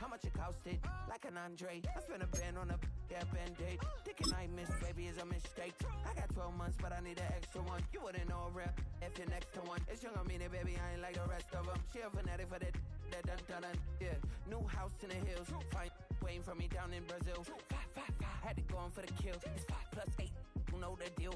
How much it costed? Like an Andre. I spent a band on a Band-Aid. Thinking I miss, baby, is a mistake. I got 12 months, but I need an extra one. You wouldn't know a rep if you're next to one. It's young, I mean it, baby, I ain't like the rest of them. She a fanatic for that dun. Yeah, new house in the hills. Fine, waiting for me down in Brazil. 5, had to go on for the kill. It's 5 plus 8, you know the deal.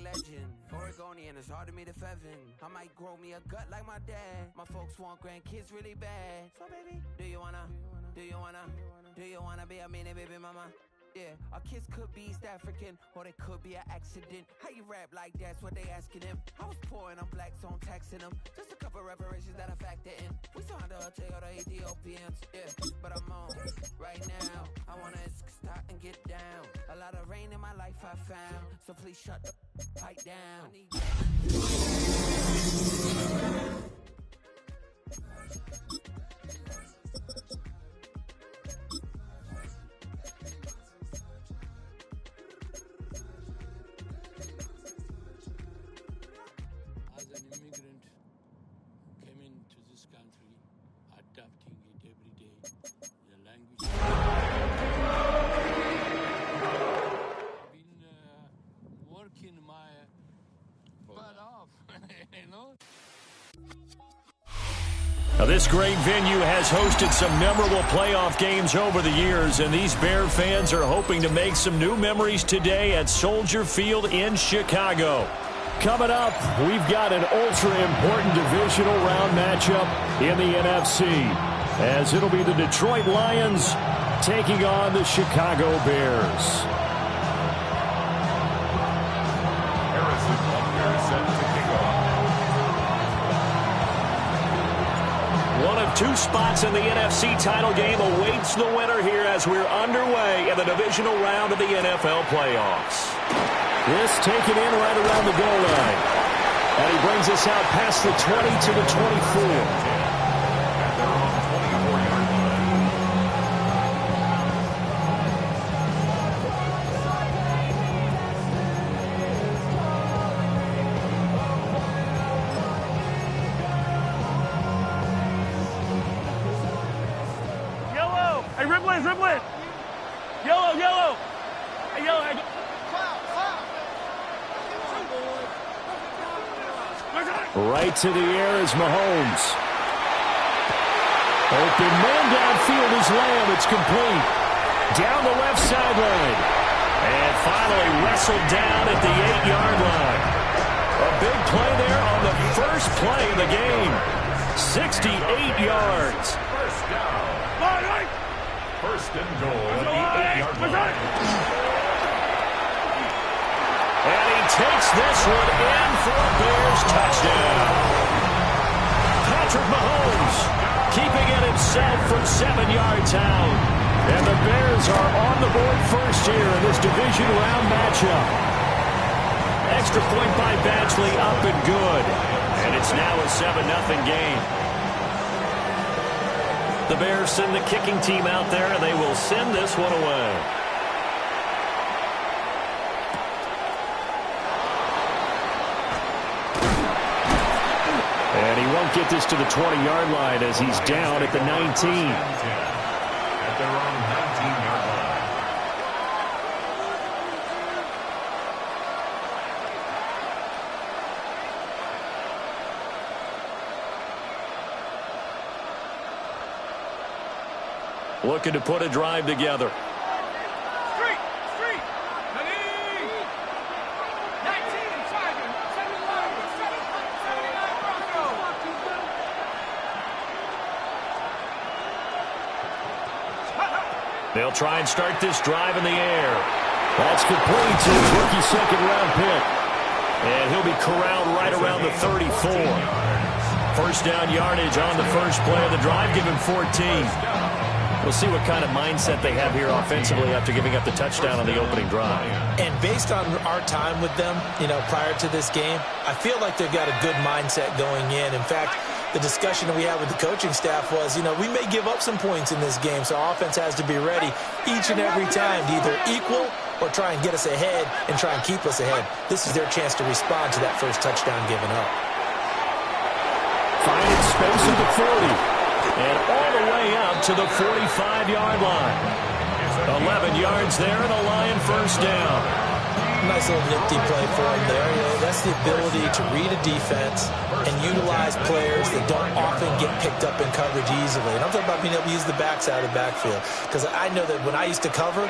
Legend, Oregonian, it's hard to meet a Fevin. I might grow me a gut like my dad. My folks want grandkids really bad. So baby, do you wanna be a mini baby mama? Yeah, our kids could be East African, or they could be an accident. How you rap like that's what they asking him. I was poor and I'm black, so I'm taxing them. Just a couple reparations that I factor in. We saw the Toyota Ethiopians, yeah, but I'm on right now. I wanna stop and get down. A lot of rain in my life I found, so please shut the pipe down. Adapting it every day. The language. I've been working my butt off, you know. Now, this great venue has hosted some memorable playoff games over the years, and these Bear fans are hoping to make some new memories today at Soldier Field in Chicago. Coming up, we've got an ultra-important divisional round matchup in the NFC, as it'll be the Detroit Lions taking on the Chicago Bears. One of two spots in the NFC title game awaits the winner here as we're underway in the divisional round of the NFL playoffs. This taken in right around the goal line. And he brings us out past the 20 to the 24. Yellow! Hey, Ripley! Yellow! Hey, yellow! Right to the air is Mahomes. Open man downfield is Lamb. It's complete. Down the left sideline. And finally wrestled down at the 8-yard line. A big play there on the first play of the game. 68 yards. First down. First and goal at the 8-yard line. And he takes this one in for a Bears touchdown. Patrick Mahomes keeping it himself from 7 yards out. And the Bears are on the board first here in this division round matchup. Extra point by Badgley up and good. And it's now a 7-0 game. The Bears send the kicking team out there, and they will send this one away. And he won't get this to the 20-yard line as he's down at the 19. At their own 19-yard line. Looking to put a drive together. They'll try and start this drive in the air. That's complete to his rookie second-round pick. And he'll be corralled right around the 34. First down yardage on the first play of the drive, give him 14. We'll see what kind of mindset they have here offensively after giving up the touchdown on the opening drive. And based on our time with them, prior to this game, I feel like they've got a good mindset going in. In fact, the discussion that we had with the coaching staff was, we may give up some points in this game, so our offense has to be ready each and every time to either equal or try and get us ahead and try and keep us ahead. This is their chance to respond to that first touchdown given up. Finding space at the 40. And all the way up to the 45-yard line. 11 yards there and a Lion first down. Nice little nifty play for him there. That's the ability to read a defense and utilize players that don't often get picked up in coverage easily. And I'm talking about being able to use the backs out of the backfield. Because I know that when I used to cover,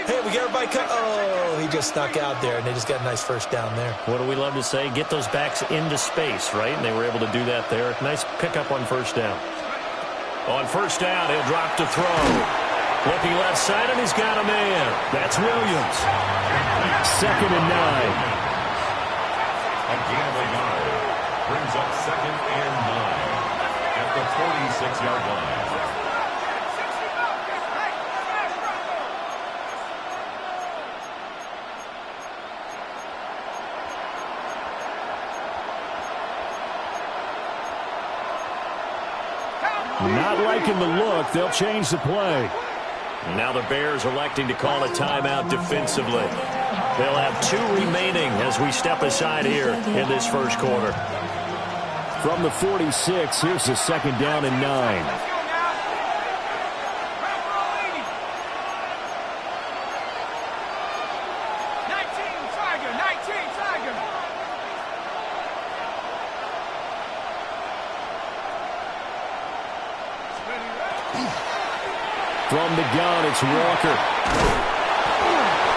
hey, we got everybody cut. Oh, he just snuck out there, and they just got a nice first down there. What do we love to say? Get those backs into space, right? And they were able to do that there. Nice pickup on first down. On first down, he'll drop to throw. Looking left side, and he's got a man. That's Williams. 2nd and 9. A gain of 9 brings up 2nd and 9 at the 46-yard line. Not liking the look. They'll change the play. Now the Bears electing to call a timeout defensively. They'll have 2 remaining as we step aside here in this first quarter. From the 46, here's the 2nd down and 9. From the gun, it's Walker.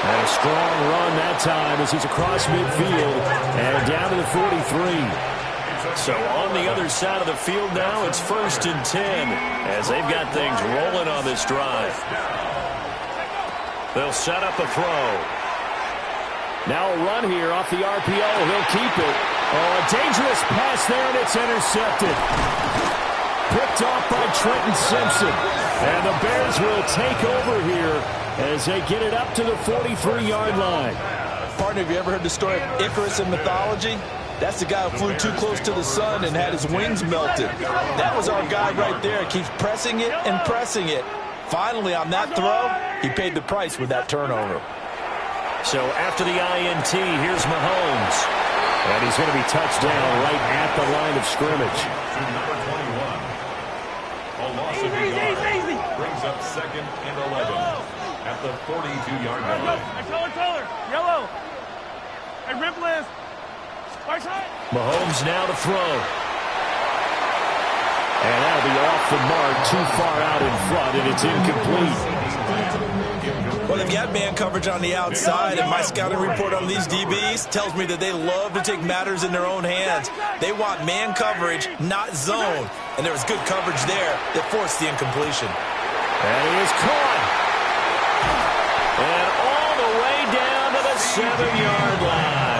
And a strong run that time as he's across midfield and down to the 43. So on the other side of the field now, it's 1st and 10 as they've got things rolling on this drive. They'll set up a throw. Now a run here off the RPO. He'll keep it. Oh, a dangerous pass there, and it's intercepted. Picked off by Trenton Simpson. And the Bears will take over here as they get it up to the 43-yard line. Partner, have you ever heard the story of Icarus in mythology? That's the guy who flew too close to the sun and had his wings melted. That was our guy right there. Keeps pressing it and pressing it. Finally, on that throw, he paid the price with that turnover. So after the INT, here's Mahomes. And he's going to be touched down right at the line of scrimmage. Number 21. A loss of a yard brings up 2nd and 11 at the 42-yard line. Color. Yellow. Hey, Ripley. Mahomes now to throw. And that'll be off the mark, too far out in front, and it's incomplete. Well, they've got man coverage on the outside, and my scouting report on these DBs tells me that they love to take matters in their own hands. They want man coverage, not zone. And there was good coverage there that forced the incompletion. And he is caught. And all the way down to the 7-yard line.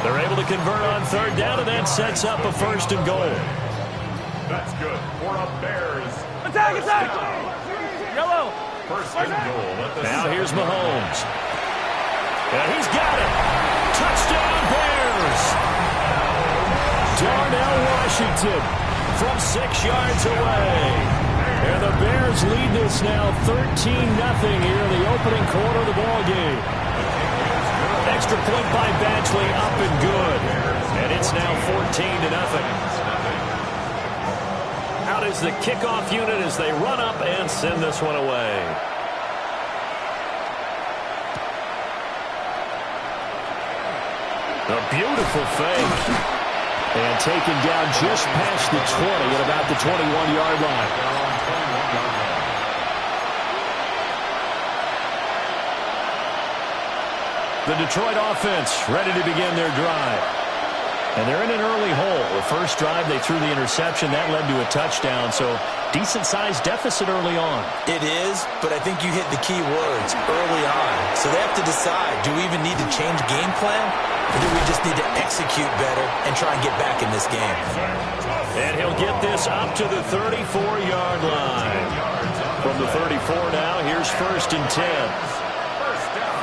They're able to convert on 3rd down, and that sets up a 1st and goal. That's good for a Bears. Attack! Yellow. 1st and goal. Now here's Mahomes. And he's got it. Touchdown Bears. Darnell Washington from 6 yards away. And the Bears lead this now 13-0 here in the opening quarter of the ballgame. Extra point by Badgley, up and good. And it's now 14-0. Out is the kickoff unit as they run up and send this one away. A beautiful fake. And taken down just past the 20 at about the 21-yard line. The Detroit offense ready to begin their drive. And they're in an early hole. The first drive, they threw the interception. That led to a touchdown, so decent-sized deficit early on. It is, but I think you hit the key words, early on. So they have to decide, do we even need to change game plan? Or do we just need to execute better and try and get back in this game? And he'll get this up to the 34-yard line. From the 34 now, here's 1st and 10. First down.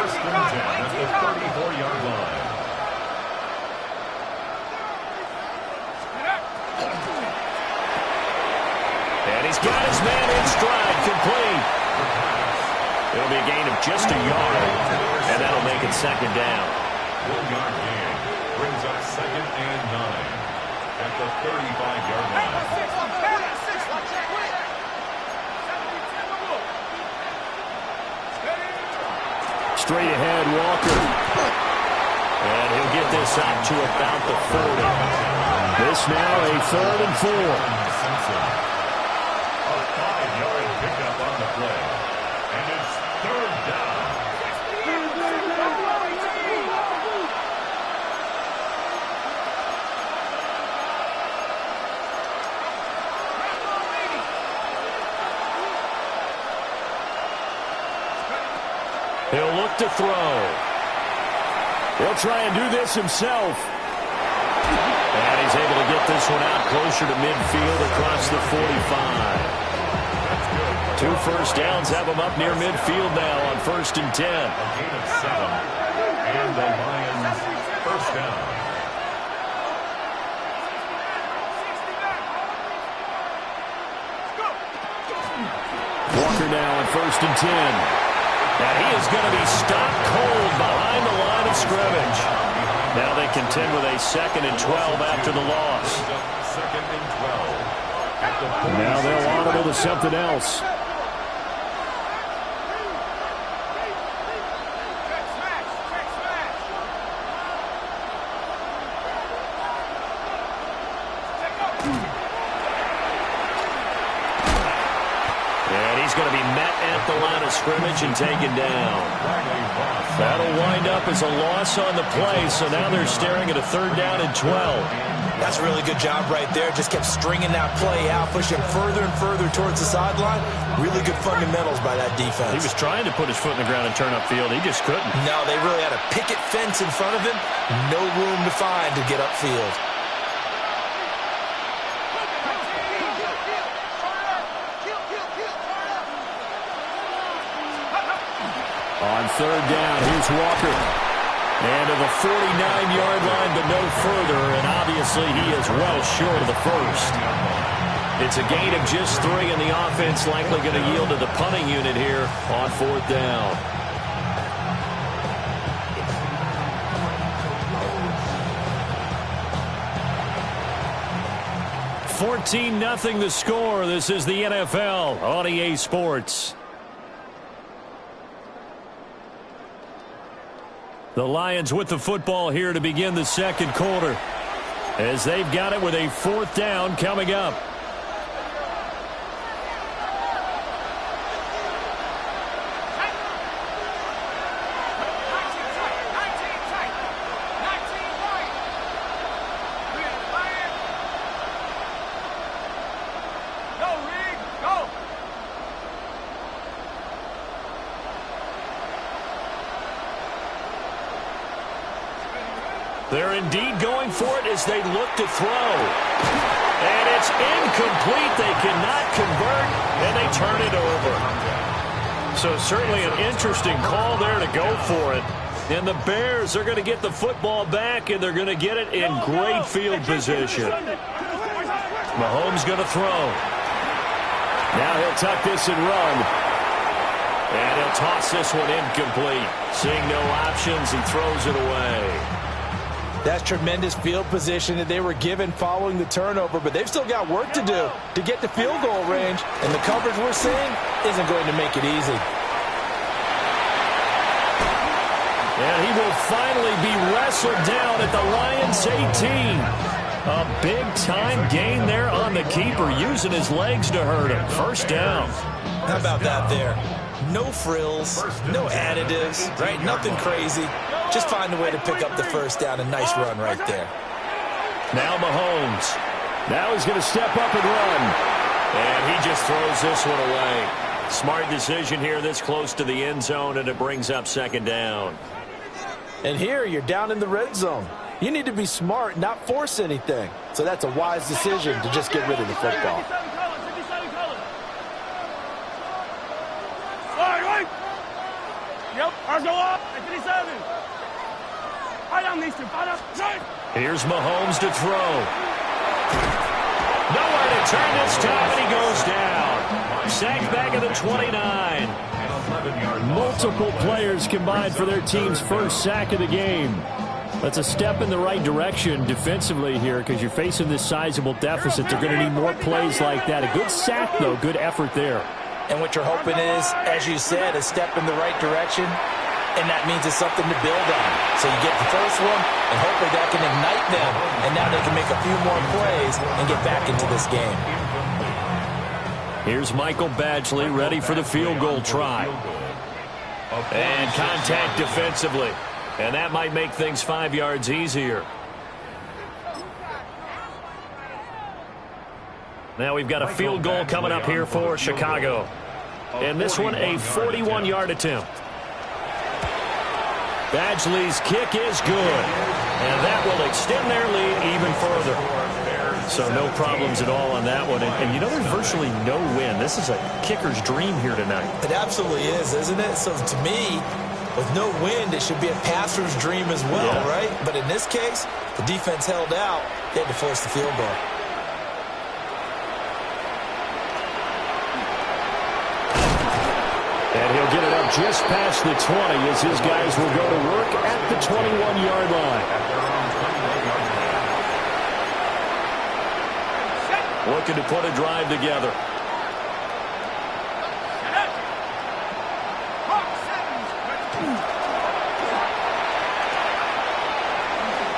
1st and 10 at the 34-yard line. he's got his man in stride, complete. It'll be a gain of just a yard, and that'll make it second down. 1 yard gain brings up 2nd and 9 at the 35-yard line. Straight ahead, Walker. And he'll get this out to about the 40. This now a 3rd and 4. A 5-yard pickup on the play. And it's 3rd down. He'll look to throw. He'll try and do this himself. And he's able to get this one out closer to midfield across the 45. 2 first downs have him up near midfield now on 1st and 10. A gain of 7. And the Lions first down. Walker now on 1st and 10. And he is going to be stopped cold behind the line of scrimmage. Now they contend with a 2nd and 12 after the loss. 2nd and 12. Now they'll audible to something else. Going to be met at the line of scrimmage and taken down. That'll wind up as a loss on the play, so now they're staring at a 3rd down and 12. That's a really good job right there. Just kept stringing that play out, pushing further and further towards the sideline. Really good fundamentals by that defense. He was trying to put his foot in the ground and turn upfield. He just couldn't. No, they really had a picket fence in front of him. No room to find to get upfield. On 3rd down, here's Walker. And to the 49-yard line, but no further. And obviously, he is well short of the first. It's a gain of just 3, and the offense likely going to yield to the punting unit here on 4th down. $14-0 the score. This is the NFL on EA Sports. The Lions with the football here to begin the 2nd quarter, as they've got it with a 4th down coming up. They're indeed going for it as they look to throw. And it's incomplete. They cannot convert, and they turn it over. So certainly an interesting call there to go for it. And the Bears are going to get the football back, and they're going to get it in great field position. Mahomes going to throw. Now he'll tuck this and run. And he'll toss this one incomplete. Seeing no options, he throws it away. That's tremendous field position that they were given following the turnover, but they've still got work to do to get to field goal range, and the coverage we're seeing isn't going to make it easy. And he will finally be wrestled down at the Lions' 18. A big-time gain there on the keeper, using his legs to hurt him. First down. How about that there? No frills, no additives, right? Nothing crazy. Just find a way to pick up the first down. A nice run right there. Now Mahomes. Now he's going to step up and run. And he just throws this one away. Smart decision here this close to the end zone, and it brings up 2nd down. And here you're down in the red zone. You need to be smart, not force anything. So that's a wise decision to just get rid of the football. Yep, Arsenal, 57. Here's Mahomes to throw. Nowhere to turn this time, and he goes down. sacked back at the 29. Multiple players combined for their team's first sack of the game. That's a step in the right direction defensively here because you're facing this sizable deficit. They're going to need more plays like that. A good sack, though. Good effort there. And what you're hoping is, as you said, a step in the right direction, and that means it's something to build on. So you get the first one, and hopefully that can ignite them, and now they can make a few more plays and get back into this game. Here's Michael Badgley ready for the field goal try. And contact defensively. And that might make things 5 yards easier. Now we've got a field goal coming up here for Chicago. And this one, a 41-yard attempt. Badgley's kick is good. And that will extend their lead even further. So no problems at all on that one. And you know, there's virtually no wind. This is a kicker's dream here tonight. It absolutely is, isn't it? So to me, with no wind, it should be a passer's dream as well, right? But in this case, the defense held out. They had to force the field goal. And he'll get it up just past the 20 as his guys will go to work at the 21-yard line. Looking to put a drive together.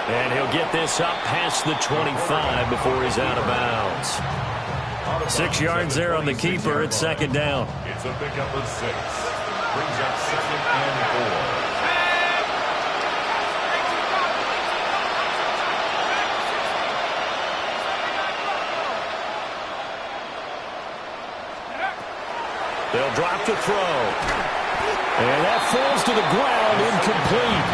And he'll get this up past the 25 before he's out of bounds. 6 yards there on the keeper. It's second down. It's a pickup of 6. Brings up 2nd and 4. They'll drop the throw. And that falls to the ground, incomplete.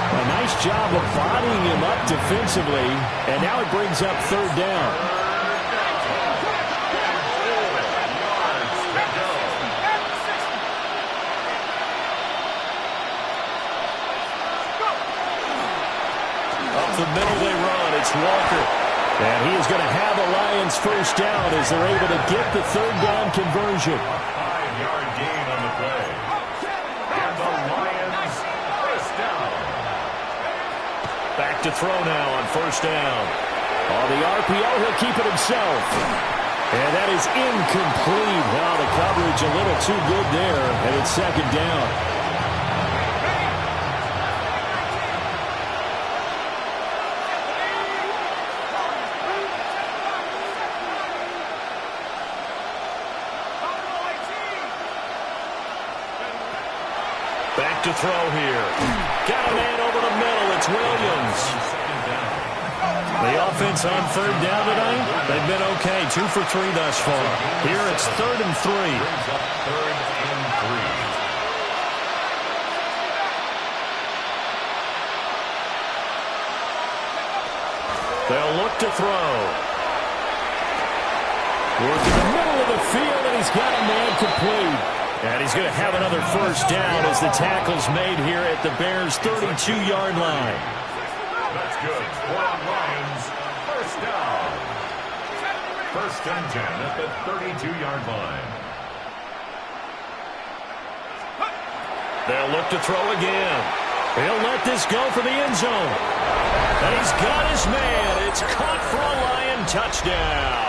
A nice job of bodying him up defensively. And now it brings up third down. Up the middle they run. It's Walker. And he is going to have a Lions first down as they're able to get the third down conversion. 5-yard gain on the play. And the Lions first down. Back to throw now on first down. On the RPO, he'll keep it himself. And that is incomplete. Wow, the coverage a little too good there. And it's second down. Back to throw here. Got a man over the middle. It's Williams. The offense on third down tonight, they've been okay. 2 for 3 thus far. Here it's 3rd and 3. Brings up 3rd and 3. They'll look to throw. Work in the middle of the field, and he's got a man complete. And he's going to have another first down as the tackle's made here at the Bears' 32-yard line. That's good. For Lions, first down. 1st and 10 at the 32-yard line. They'll look to throw again. He'll let this go for the end zone. And he's got his man. It's caught for a Lion touchdown.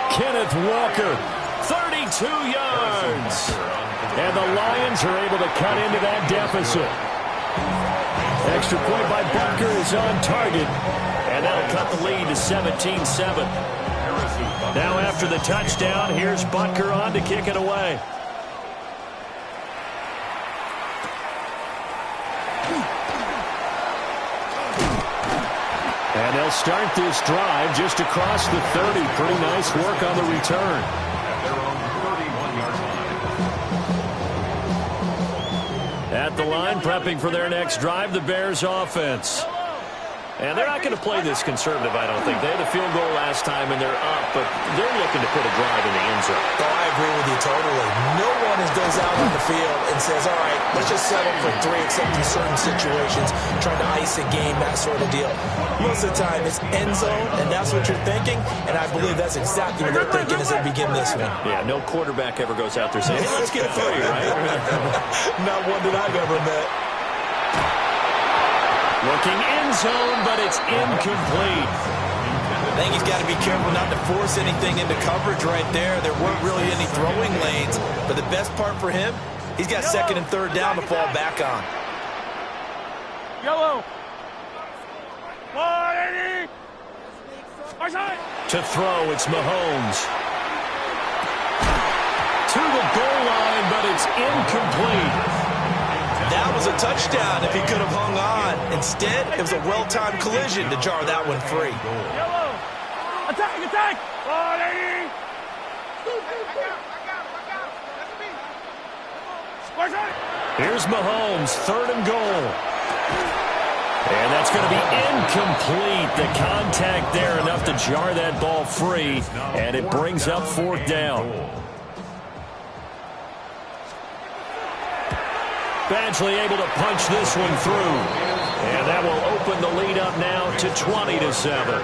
Kenneth Walker, 32 yards. And the Lions are able to cut into that deficit. Extra point by Butker is on target. And that'll cut the lead to 17-7. Now after the touchdown, here's Butker on to kick it away. And they'll start this drive just across the 30. Pretty nice work on the return. At the line, prepping for their next drive, the Bears offense. And they're not going to play this conservative, I don't think. They had a field goal last time, and they're up, but they're looking to put a drive in the end zone. Oh, I agree with you totally. No one goes out on the field and says, all right, let's just settle for 3, except in certain situations, trying to ice a game, that sort of deal. Most of the time, it's end zone, and that's what you're thinking, and I believe that's exactly what they're thinking as they begin this one. Yeah, no quarterback ever goes out there saying, hey, let's get 3, right? Not one that I've ever met. Looking end zone, but it's incomplete. I think he's got to be careful not to force anything into coverage right there. There weren't really any throwing lanes, but the best part for him, he's got 2nd and 3rd down to fall back on. Yellow. To throw, it's Mahomes. To the goal line, but it's incomplete. That was a touchdown if he could have hung on. Instead, it was a well-timed collision to jar that one free. Yellow. Attack, attack. Here's Mahomes, 3rd and goal. And that's going to be incomplete. The contact there enough to jar that ball free, and it brings up 4th down. Badgley able to punch this one through. And that will open the lead up now to 20-7.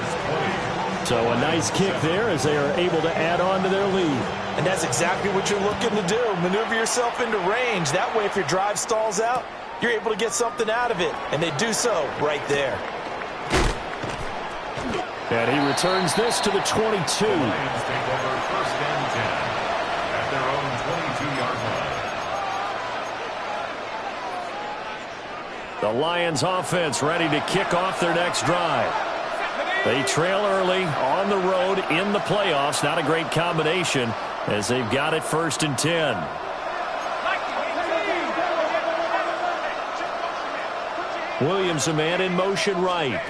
So a nice kick there as they are able to add on to their lead. And that's exactly what you're looking to do. Maneuver yourself into range. That way, if your drive stalls out, you're able to get something out of it. And they do so right there. And he returns this to the 22. The Lions take over 1st and 10 at their own 22-yard line. The Lions offense ready to kick off their next drive. They trail early on the road in the playoffs. Not a great combination as they've got it 1st and 10. Williams, a man in motion right.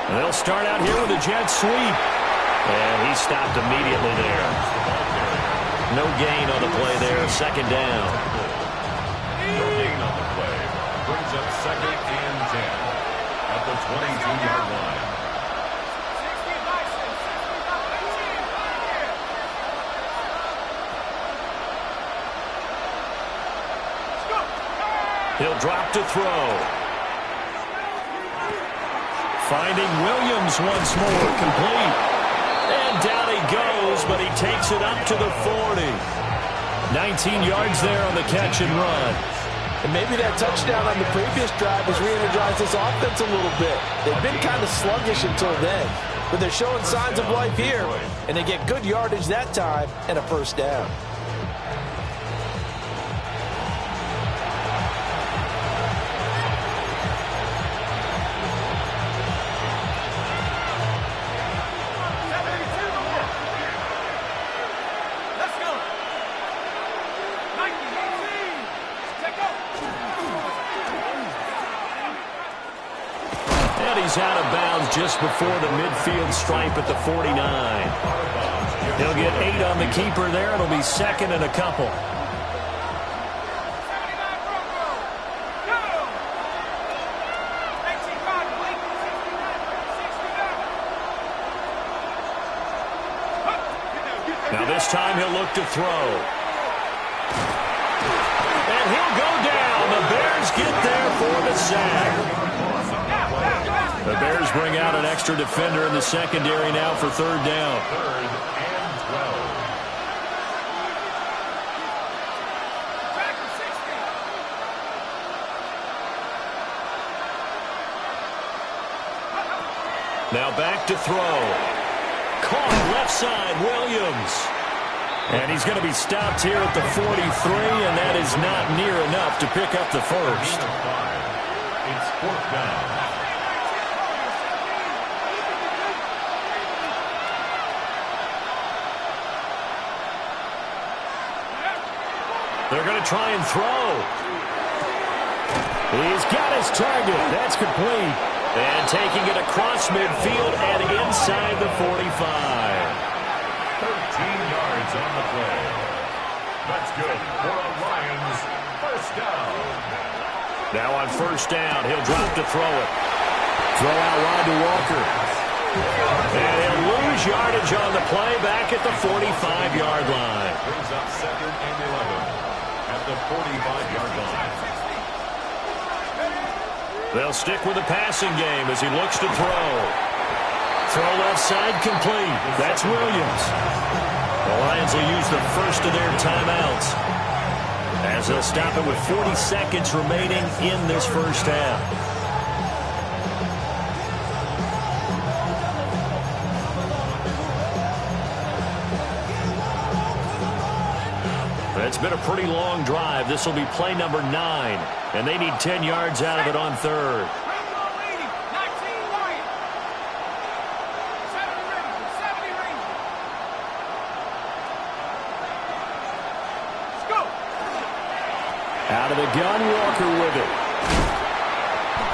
And they'll start out here with a jet sweep. And he stopped immediately there. No gain on the play there. 2nd down. No gain on the play. Brings up 2nd and 10 at the 22-yard line. He'll drop to throw. Finding Williams once more, complete. And down he goes, but he takes it up to the 40. 19 yards there on the catch and run. And maybe that touchdown on the previous drive has re-energized this offense a little bit. They've been kind of sluggish until then, but they're showing signs of life here, and they get good yardage that time and a 1st down. He's out of bounds just before the midfield stripe at the 49. He'll get 8 on the keeper there. It'll be 2nd and a couple. Now this time he'll look to throw. And he'll go down. The Bears get there for the sack. The Bears bring out an extra defender in the secondary now for 3rd down. 3rd and 12. Now back to throw. Caught left side, Williams. And he's going to be stopped here at the 43, and that is not near enough to pick up the 1st. It's 4th down. They're going to try and throw. He's got his target. That's complete. And taking it across midfield and inside the 45. 13 yards on the play. That's good for a Lions 1st down. Now on 1st down, he'll drop to throw it. Throw out wide to Walker. And he'll lose yardage on the play back at the 45-yard line. Brings up 2nd and 11 at the 45-yard line. They'll stick with the passing game as he looks to throw. Throw left side complete. That's Williams. The Lions will use the first of their timeouts as they'll stop it with 40 seconds remaining in this first half. It's been a pretty long drive. This will be play number 9, and they need 10 yards out of it on third. Out of the gun, Walker with it.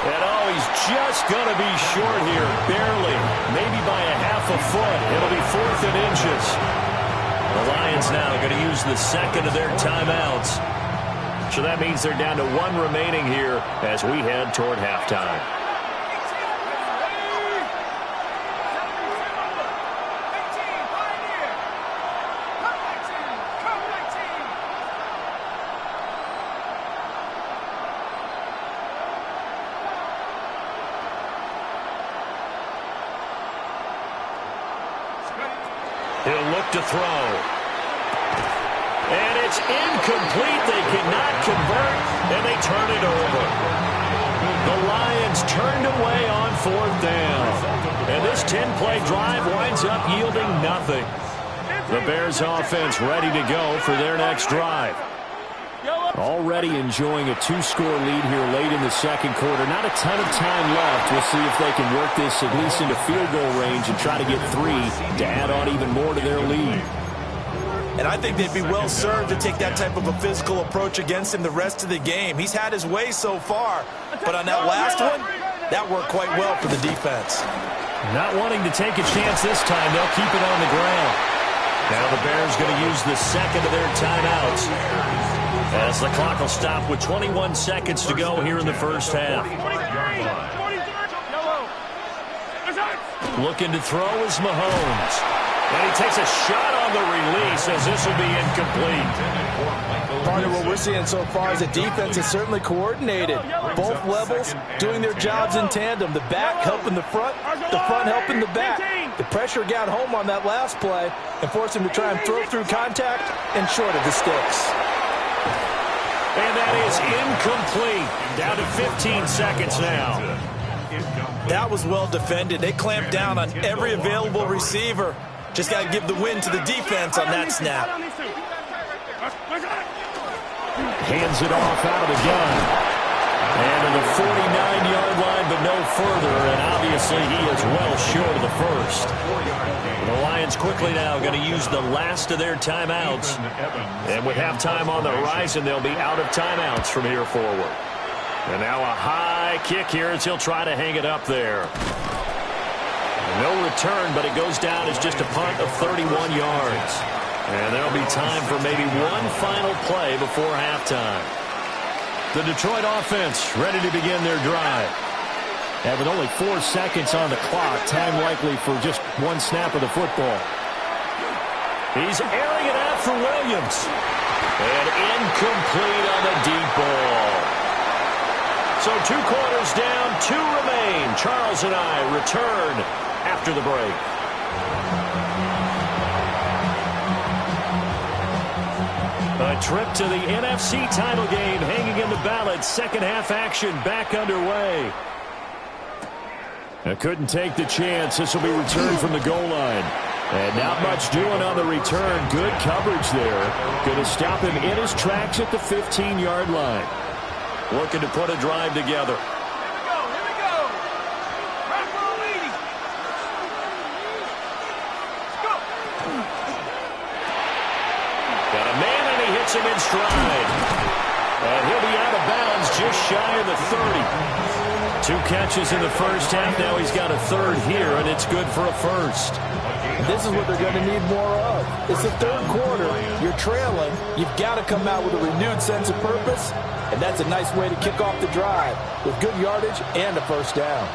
And he's just going to be short here, barely, maybe by a half a foot. It'll be 4th and inches. The Lions now going to use the second of their timeouts. So that means they're down to 1 remaining here as we head toward halftime. He'll look to throw. And it's incomplete. They cannot convert, and they turn it over. The Lions turned away on 4th down. And this 10-play drive winds up yielding nothing. The Bears offense ready to go for their next drive. Already enjoying a 2-score lead here late in the second quarter. Not a ton of time left. We'll see if they can work this at least into field goal range and try to get 3 to add on even more to their lead. And I think they'd be well served to take that type of a physical approach against him the rest of the game. He's had his way so far, but on that last one, that worked quite well for the defense. Not wanting to take a chance this time, they'll keep it on the ground. Now the Bears going to use the second of their timeouts as the clock will stop with 21 seconds to go here in the first half. Looking to throw is Mahomes. And he takes a shot on the release as this will be incomplete. Part of what we're seeing so far is the defense is certainly coordinated. Both levels doing their jobs in tandem. The back helping the front helping the back. The pressure got home on that last play and forced him to try and throw through contact and short of the sticks. And that is incomplete. Down to 15 seconds now. That was well defended. They clamped down on every available receiver. Just got to give the win to the defense on that snap. Hands it off out of the gun. And to the 49-yard line, but no further. And obviously he is well short of the first. The Lions quickly now going to use the last of their timeouts. And with halftime on the horizon, they'll be out of timeouts from here forward. And now a high kick here as he'll try to hang it up there. No return, but it goes down as just a punt of 31 yards. And there'll be time for maybe one final play before halftime. The Detroit offense ready to begin their drive. And with only 4 seconds on the clock, time likely for just one snap of the football. He's airing it out for Williams. And incomplete on the deep ball. So 2 quarters down, 2 remain. Charles and I return after the break. A trip to the NFC title game hanging in the balance. Second half action back underway. I couldn't take the chance. This will be returned from the goal line. And not much doing on the return. Good coverage there. Going to stop him in his tracks at the 15-yard line. Looking to put a drive together. Got a man and he hits him in stride. And he'll be out of bounds just shy of the 30. 2 catches in the first half. Now he's got a third here, and it's good for a first. This is what they're going to need more of. It's the third quarter. You're trailing. You've got to come out with a renewed sense of purpose, and that's a nice way to kick off the drive with good yardage and a first down.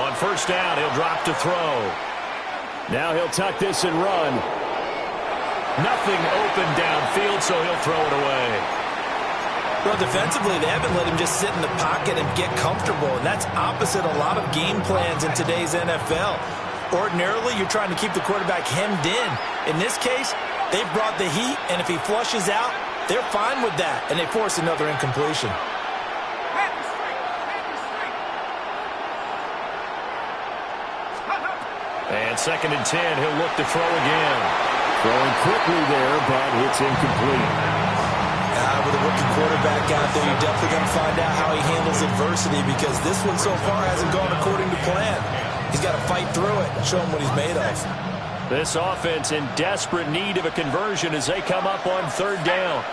On first down, he'll drop to throw. Now he'll tuck this and run. Nothing open downfield, so he'll throw it away. Well, defensively, they haven't let him just sit in the pocket and get comfortable, and that's opposite a lot of game plans in today's NFL. Ordinarily, you're trying to keep the quarterback hemmed in. In this case, they've brought the heat, and if he flushes out, they're fine with that, and they force another incompletion. And 2nd and 10, he'll look to throw again. Throwing quickly there, but it's incomplete. With a rookie quarterback out there, you're definitely going to find out how he handles adversity, because this one so far hasn't gone according to plan. He's got to fight through it and show him what he's made of. This offense in desperate need of a conversion as they come up on 3rd down.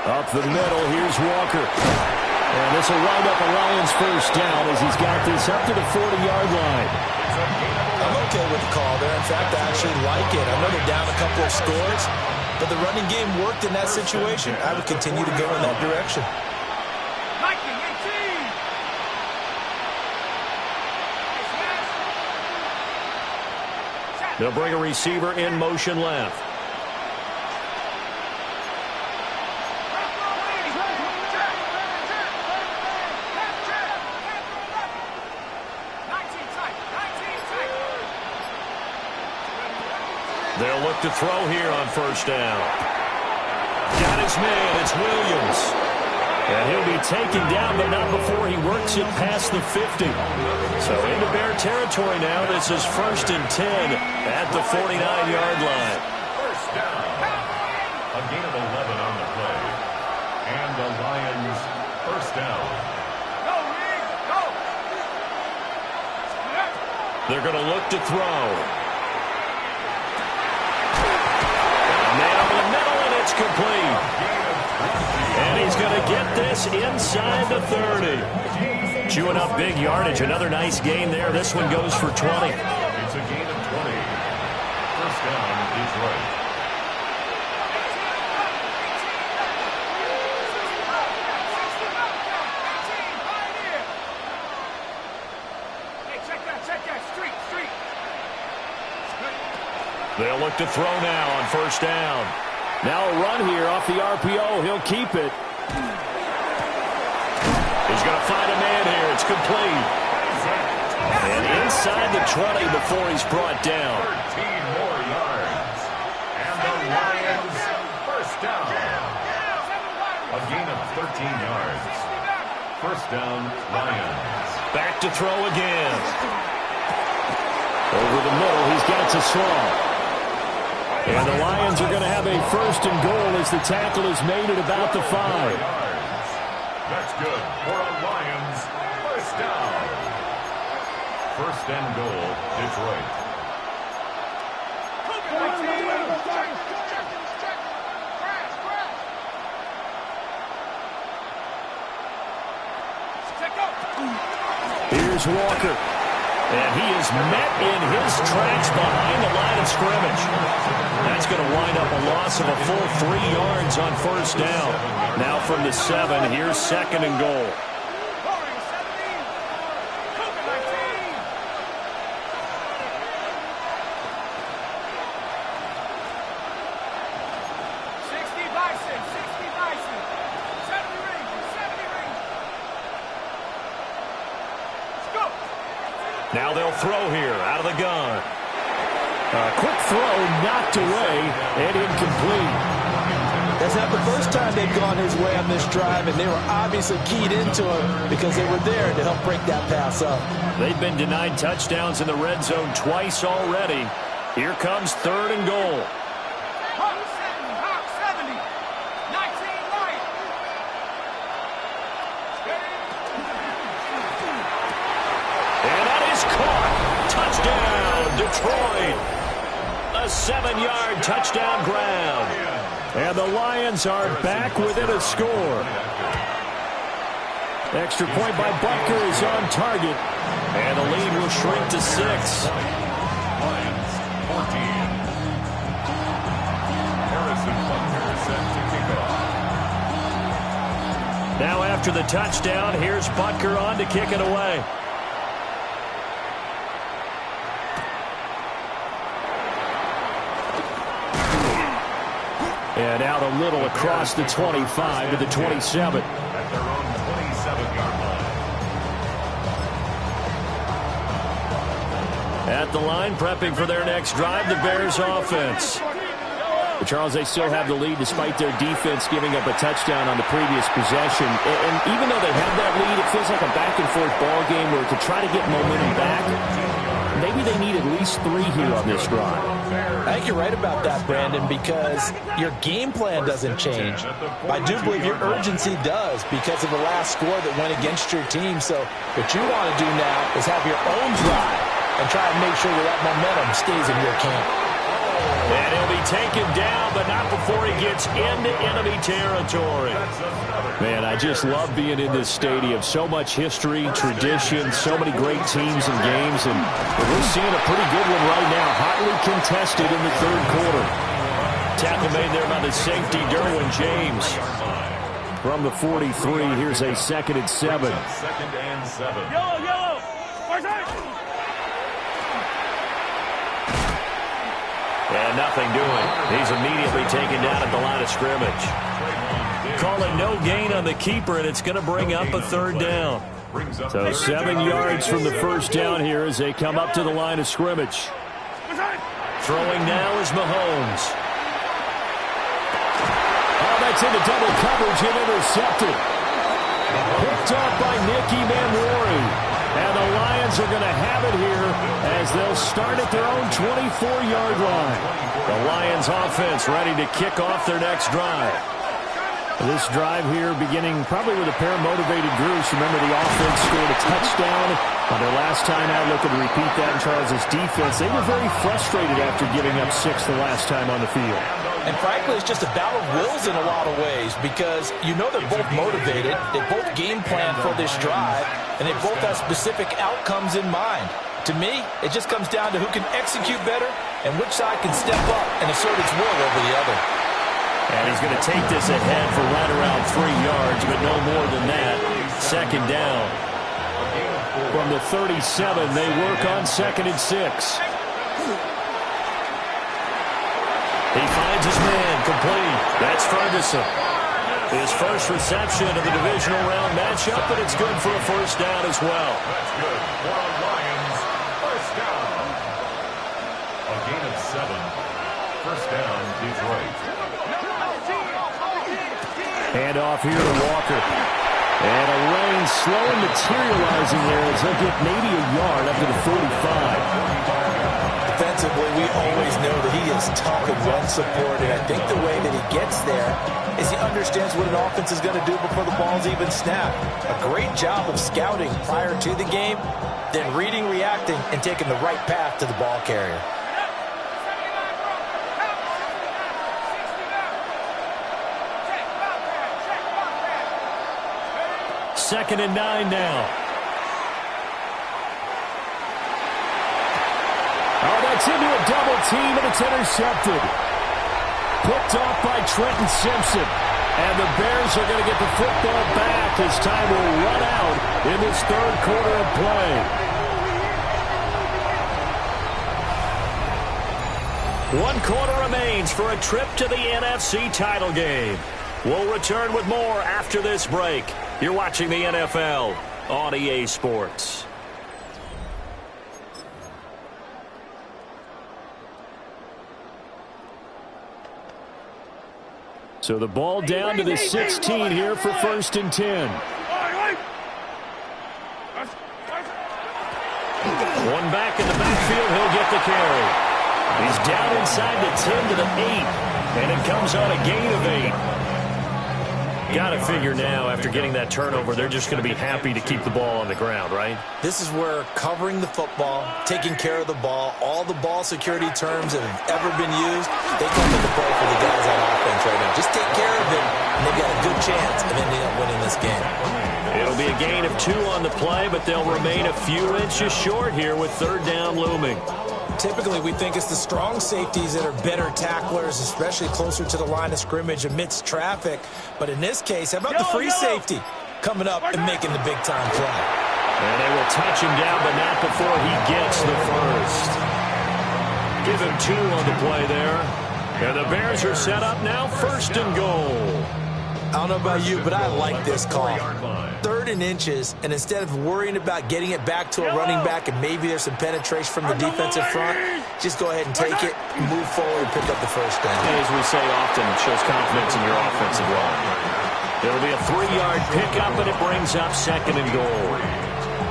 Up the middle, here's Walker. And this will wind up a Lions first down as he's got this up to the 40-yard line. I'm okay with the call there. In fact, I actually like it. I know they're down a couple of scores, but the running game worked in that situation. I would continue to go in that direction. They'll bring a receiver in motion left. They'll look to throw here on first down. Got his man. It's Williams. And he'll be taken down, but not before he works it past the 50. So into Bear territory now. This is 1st and 10 at the 49-yard line. First down. A gain of 11 on the play. And the Lions first down. They're going to look to throw. Man over the middle, and it's complete. And he's going to get this inside the 30. Chewing up big yardage. Another nice gain there. This one goes for 20. It's a gain of 20. First down, Detroit. They'll look to throw now on first down. Now a run here off the RPO. He'll keep it. He's going to find a man here. It's complete. And inside the 20 before he's brought down. 13 more yards. And the Lions first down. A gain of 13 yards. First down, Lions. Back to throw again. Over the middle, he's got to slow. And the Lions are going to have a 1st and goal as the tackle is made at about the 5. That's good for a Lions first down. 1st and goal, Detroit. Here's Walker. And he is met in his tracks behind the line of scrimmage. That's going to wind up a loss of a full 3 yards on first down. Now from the 7, here's 2nd and goal. Now they'll throw here out of the gun. A quick throw knocked away and incomplete. That's not the first time they've gone his way on this drive, and they were obviously keyed into him because they were there to help break that pass up. They've been denied touchdowns in the red zone twice already. Here comes 3rd and goal. Touchdown, Detroit. A 7-yard touchdown grab. And the Lions are back within a score. Extra point by Butker is on target. And the lead will shrink to 6. Lions 14. Now after the touchdown, here's Butker on to kick it away. And out a little across the 25 to the 27. At their own 27-yard line. At the line, prepping for their next drive, the Bears offense. But Charles, they still have the lead despite their defense giving up a touchdown on the previous possession. And even though they have that lead, it feels like a back-and-forth ball game where to try to get momentum back, maybe they need at least 3 here on this drive. I think you're right about that, Brandon, because your game plan doesn't change. I do believe your urgency does because of the last score that went against your team. So what you want to do now is have your own drive and try and make sure that momentum stays in your camp. And he'll be taken down, but not before he gets into enemy territory. Man, I just love being in this stadium. So much history, tradition, so many great teams and games. And we're seeing a pretty good one right now, hotly contested in the third quarter. Tackle made there by the safety, Derwin James. From the 43, here's a 2nd and 7. 2nd and 7. Yellow, yellow. First down. And nothing doing. He's immediately taken down at the line of scrimmage. Calling no gain on the keeper, and it's going to bring up a 3rd down. So 7 yards from the first down here as they come up to the line of scrimmage. Throwing now is Mahomes. Oh, that's into double coverage and intercepted. Picked off by Nicky Manwari. And the Lions are going to have it here as they'll start at their own 24-yard line. The Lions offense ready to kick off their next drive. This drive here beginning probably with a pair of motivated groups. Remember, the offense scored a touchdown on their last time out. Looking to repeat that in Charles' defense. They were very frustrated after giving up 6 the last time on the field. And frankly, it's just a battle of wills in a lot of ways because you know they're both motivated. They both game plan for this drive, and they both have specific outcomes in mind. To me, it just comes down to who can execute better and which side can step up and assert its will over the other. And he's going to take this ahead for right around 3 yards, but no more than that. 2nd down. From the 37, they work on 2nd and 6. He finds his man, complete. That's Ferguson. His first reception of the divisional round matchup, and it's good for a 1st down as well. That's good for a Lions 1st down. A gain of 7. 1st down, Detroit. Hand off here to Walker. And a rain slowly materializing there as he'll get maybe a yard up to the 45. Defensively, we always know that he is tough and run support, and I think the way that he gets there is he understands what an offense is going to do before the ball's even snapped. A great job of scouting prior to the game, then reading, reacting, and taking the right path to the ball carrier. Second and 9 now. Oh, that's into a double team, and it's intercepted. Picked off by Trenton Simpson. And the Bears are going to get the football back as time will run out in this 3rd quarter of play. 1 quarter remains for a trip to the NFC title game. We'll return with more after this break. You're watching the NFL on EA Sports. So the ball down to the 16 here for 1st and 10. One back in the backfield, he'll get the carry. He's down inside the 10 to the 8, and it comes on a gain of 8. Got to figure now, after getting that turnover, they're just going to be happy to keep the ball on the ground, right? This is where covering the football, taking care of the ball, all the ball security terms that have ever been used, they come into play for the guys on offense right now. Just take care of it, and they've got a good chance of ending up winning this game. It'll be a gain of 2 on the play, but they'll remain a few inches short here with 3rd down looming. Typically, we think it's the strong safeties that are better tacklers, especially closer to the line of scrimmage amidst traffic. But in this case, how about the free safety coming up and making the big-time play? And they will touch him down, but not before he gets the first. Give him 2 on the play there. And the Bears are set up now, 1st and goal. I don't know about you, but I like this call. 3rd and inches, and instead of worrying about getting it back to a running back and maybe there's some penetration from the defensive front, just go ahead and take it, move forward, and pick up the first down. As we say often, it shows confidence in your offensive line. It'll be a 3-yard pickup, and it brings up 2nd and goal.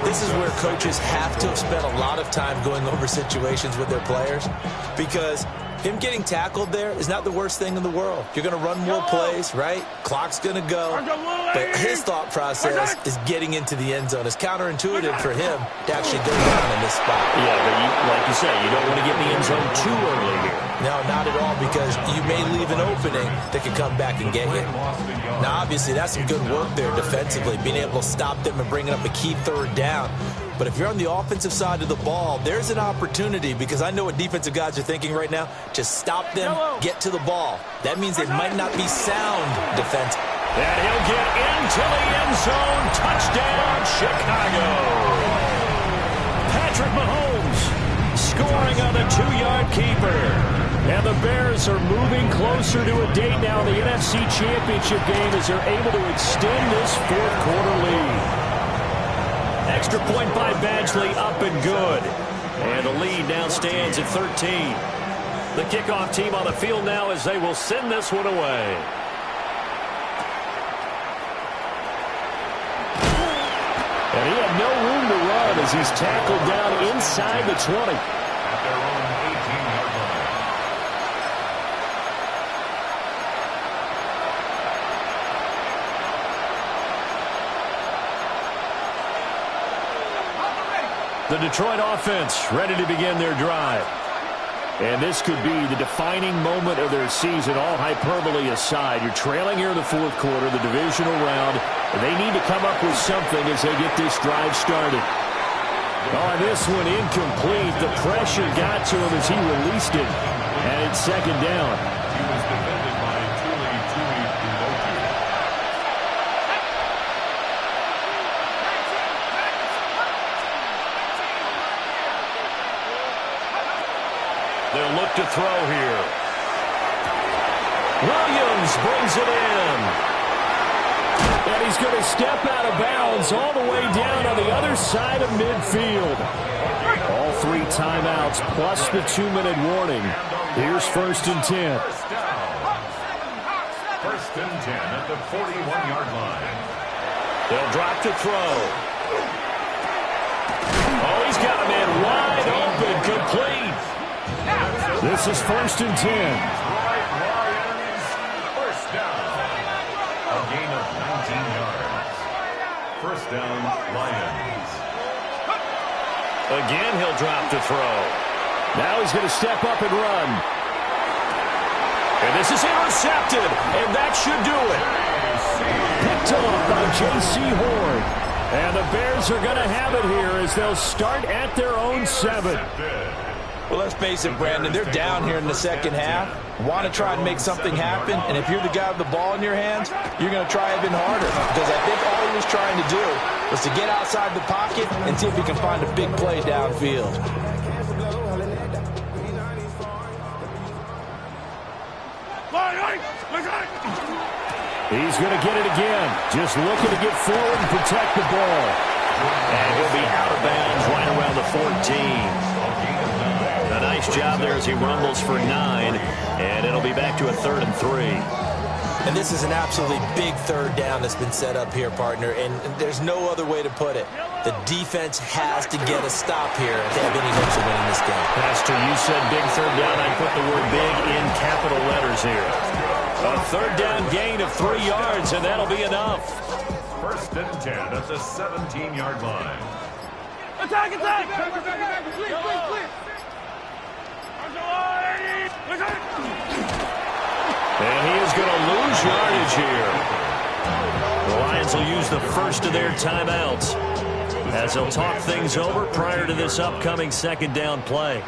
This is where coaches have to have spent a lot of time going over situations with their players, because him getting tackled there is not the worst thing in the world. You're going to run more plays, right? Clock's going to go. But his thought process is getting into the end zone. It's counterintuitive for him to actually go down in this spot. Yeah, but like you say, you don't want to get in the end zone too early here. No, not at all, because you may leave an opening that could come back and get you. Now, obviously, that's some good work there defensively, being able to stop them and bringing up a key 3rd down. But if you're on the offensive side of the ball, there's an opportunity, because I know what defensive guys are thinking right now. Just stop them, get to the ball. That means they might not be sound defense. And he'll get into the end zone. Touchdown, Chicago. Patrick Mahomes scoring on the 2-yard keeper. And the Bears are moving closer to a date now in the NFC Championship game as they're able to extend this 4th quarter lead. Extra point by Badgley, up and good. And the lead now stands at 13. The kickoff team on the field now as they will send this one away. And he had no room to run as he's tackled down inside the 20. At their own 18-yard line. The Detroit offense ready to begin their drive. And this could be the defining moment of their season, all hyperbole aside. You're trailing here in the 4th quarter, the divisional round, and they need to come up with something as they get this drive started. Oh, this one incomplete. The pressure got to him as he released it, and it's 2nd down. He was defended by Tuli Tuipulotu. They'll look to throw here. Williams brings it in. And he's going to step out of bounds all the way down on the other side of midfield. All 3 timeouts plus the 2-minute warning. Here's 1st and 10. First down. 1st and 10 at the 41-yard line. They'll drop to throw. Oh, he's got a man wide open, complete. This is 1st and 10. Lions, first down. A gain of 19 yards. First down, Lions. Again, he'll drop to throw. Now he's going to step up and run. And this is intercepted, and that should do it. Picked off by J.C. Horn. And the Bears are going to have it here as they'll start at their own 7. Well, let's face it, Brandon, they're down here in the 2nd half. Want to try and make something happen, and if you're the guy with the ball in your hands, you're going to try even harder, because I think all he was trying to do was to get outside the pocket and see if he can find a big play downfield. He's going to get it again, just looking to get forward and protect the ball. And he'll be out of bounds right around the 14. A nice job there as he rumbles for 9, and it'll be back to a 3rd and 3. And this is an absolutely big 3rd down that's been set up here, partner, and there's no other way to put it. The defense has to get a stop here if they have any hopes of winning this game. Pastor, you said big 3rd down. I put the word big in capital letters here. A 3rd down gain of 3 yards, and that'll be enough. 1st and 10 at the 17-yard line. Attack, attack! Please. And he is going to lose yardage here. The Lions will use the first of their timeouts as they'll talk things over prior to this upcoming 2nd down play.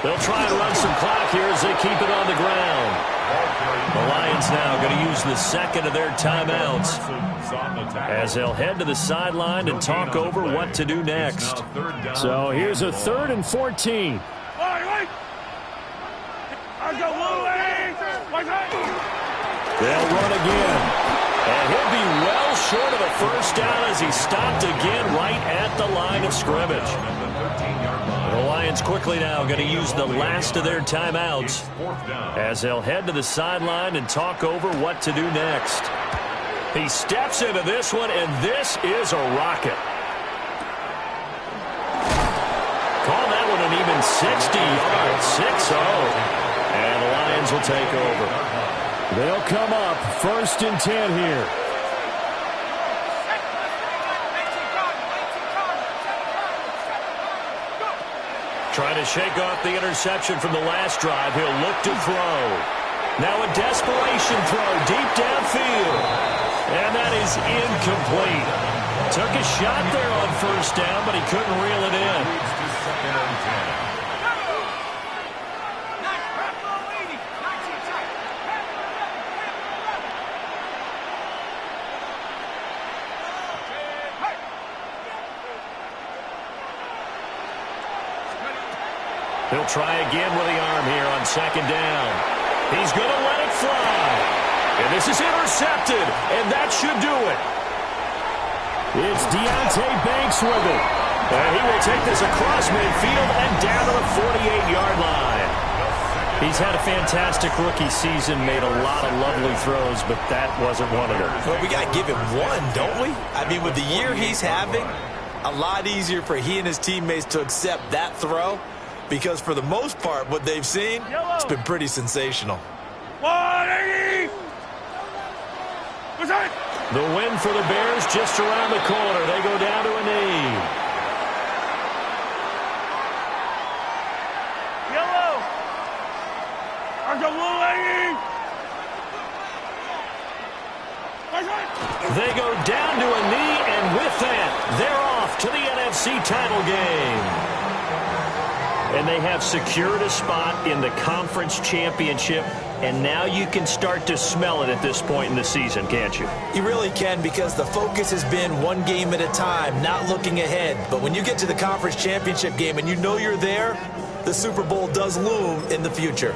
They'll try and run some clock here as they keep it on the ground. The Lions now going to use the second of their timeouts as they'll head to the sideline and talk over what to do next. So here's a 3rd and 14. They'll run again. And he'll be well short of a first down as he stopped again right at the line of scrimmage. The Lions quickly now going to use the last of their timeouts as they'll head to the sideline and talk over what to do next. He steps into this one, and this is a rocket. Call that one an even 60 yards, 6-0. And the Lions will take over. They'll come up 1st and 10 here. Trying to shake off the interception from the last drive. He'll look to throw. Now a desperation throw deep downfield. And that is incomplete. Took a shot there on first down, but he couldn't reel it in. He'll try again with the arm here on 2nd down. He's going to let it fly. And this is intercepted, and that should do it. It's Deonte Banks with it. And he will take this across midfield and down to the 48-yard line. He's had a fantastic rookie season, made a lot of lovely throws, but that wasn't one of them. Well, we got to give him one, don't we? I mean, with the year he's having, a lot easier for he and his teammates to accept that throw. Because for the most part, what they've seen, it's been pretty sensational. 180! The win for the Bears just around the corner. They go down to a knee. Yellow! They go down to a knee, and with that, they're off to the NFC title game. And they have secured a spot in the conference championship, and now you can start to smell it at this point in the season, can't you? You really can, because the focus has been one game at a time, not looking ahead. But when you get to the conference championship game and you know you're there, the Super Bowl does loom in the future.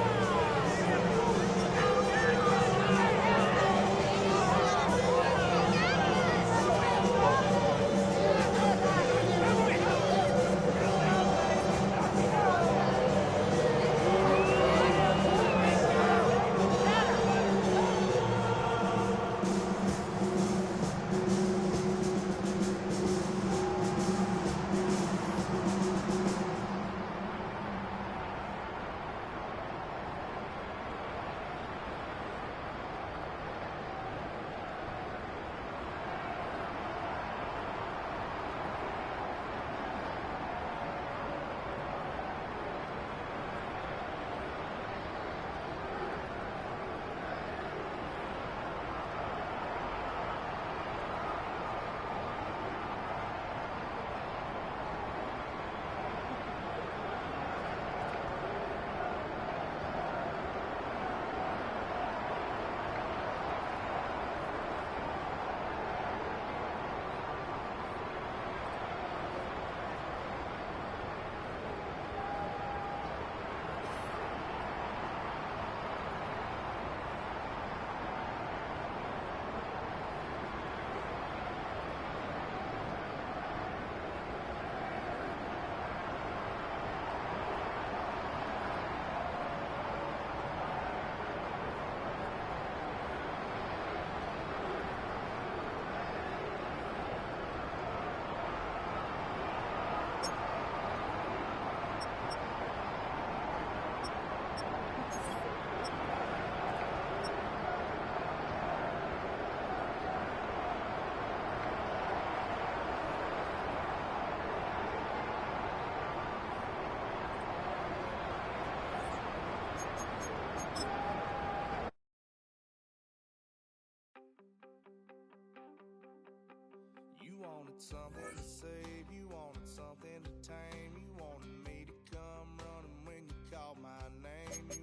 wanted something to save, you wanted something to tame, you wanted me to come running when you called my name. You